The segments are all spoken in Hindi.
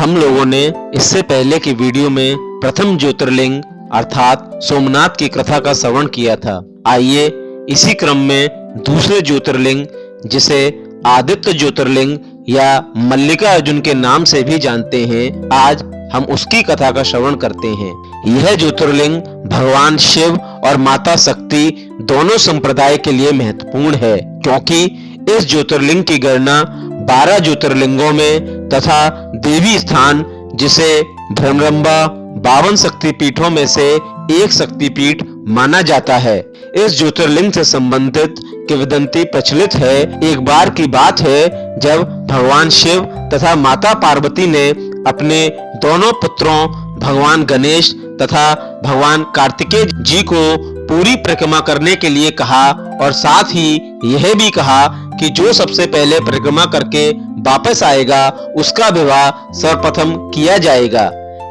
हम लोगों ने इससे पहले की वीडियो में प्रथम ज्योतिर्लिंग अर्थात सोमनाथ की कथा का श्रवण किया था। आइए इसी क्रम में दूसरे ज्योतिर्लिंग जिसे आदित्य ज्योतिर्लिंग या मल्लिका अर्जुन के नाम से भी जानते हैं, आज हम उसकी कथा का श्रवण करते हैं। यह ज्योतिर्लिंग भगवान शिव और माता शक्ति दोनों संप्रदाय के लिए महत्वपूर्ण है, क्योंकि इस ज्योतिर्लिंग की गणना 12 ज्योतिर्लिंगों में तथा देवी स्थान जिसे भ्रमरंबा 52 शक्तिपीठों में से एक शक्तिपीठ माना जाता है। इस ज्योतिर्लिंग से संबंधित किंवदंती प्रचलित है। एक बार की बात है जब भगवान शिव तथा माता पार्वती ने अपने दोनों पुत्रों भगवान गणेश तथा भगवान कार्तिकेय जी को पूरी परिक्रमा करने के लिए कहा और साथ ही यह भी कहा कि जो सबसे पहले परिक्रमा करके वापस आएगा उसका विवाह सर्वप्रथम किया जाएगा।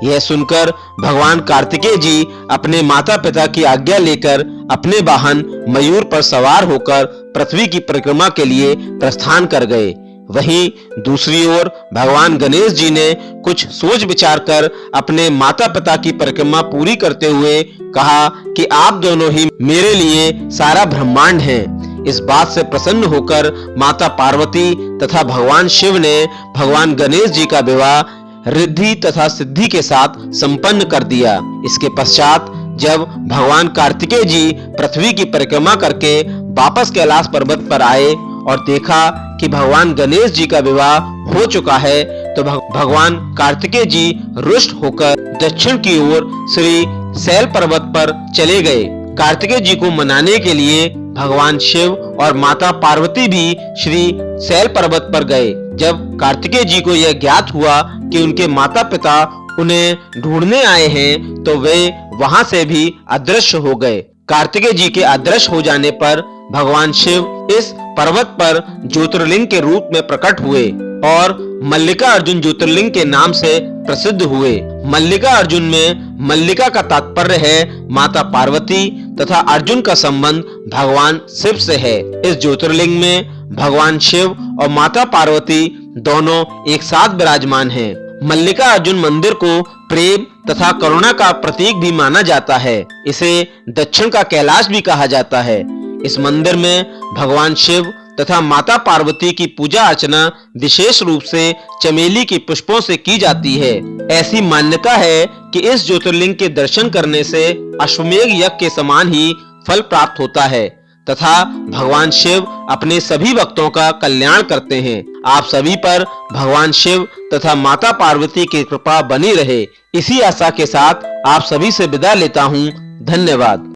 यह सुनकर भगवान कार्तिकेय जी अपने माता पिता की आज्ञा लेकर अपने वाहन मयूर पर सवार होकर पृथ्वी की परिक्रमा के लिए प्रस्थान कर गए। वहीं दूसरी ओर भगवान गणेश जी ने कुछ सोच विचार कर अपने माता पिता की परिक्रमा पूरी करते हुए कहा कि आप दोनों ही मेरे लिए सारा ब्रह्मांड हैं। इस बात से प्रसन्न होकर माता पार्वती तथा भगवान शिव ने भगवान गणेश जी का विवाह रिद्धि तथा सिद्धि के साथ संपन्न कर दिया। इसके पश्चात जब भगवान कार्तिकेय जी पृथ्वी की परिक्रमा करके वापस कैलाश पर्वत पर आए और देखा कि भगवान गणेश जी का विवाह हो चुका है, तो भगवान कार्तिकेय जी रुष्ट होकर दक्षिण की ओर श्री शैल पर्वत पर चले गए। कार्तिकेय जी को मनाने के लिए भगवान शिव और माता पार्वती भी श्री शैल पर्वत पर गए। जब कार्तिकेय जी को यह ज्ञात हुआ कि उनके माता पिता उन्हें ढूंढने आए हैं, तो वे वहां से भी अदृश्य हो गए। कार्तिकेय जी के अदृश्य हो जाने पर भगवान शिव इस पर्वत पर ज्योतिर्लिंग के रूप में प्रकट हुए और मल्लिका अर्जुन ज्योतिर्लिंग के नाम से प्रसिद्ध हुए। मल्लिका अर्जुन में मल्लिका का तात्पर्य है माता पार्वती तथा अर्जुन का संबंध भगवान शिव से है। इस ज्योतिर्लिंग में भगवान शिव और माता पार्वती दोनों एक साथ विराजमान हैं। मल्लिका अर्जुन मंदिर को प्रेम तथा करुणा का प्रतीक भी माना जाता है। इसे दक्षिण का कैलाश भी कहा जाता है। इस मंदिर में भगवान शिव तथा माता पार्वती की पूजा अर्चना विशेष रूप से चमेली के पुष्पों से की जाती है। ऐसी मान्यता है कि इस ज्योतिर्लिंग के दर्शन करने से अश्वमेध यज्ञ के समान ही फल प्राप्त होता है तथा भगवान शिव अपने सभी भक्तों का कल्याण करते हैं। आप सभी पर भगवान शिव तथा माता पार्वती की कृपा बनी रहे, इसी आशा के साथ आप सभी से विदा लेता हूँ। धन्यवाद।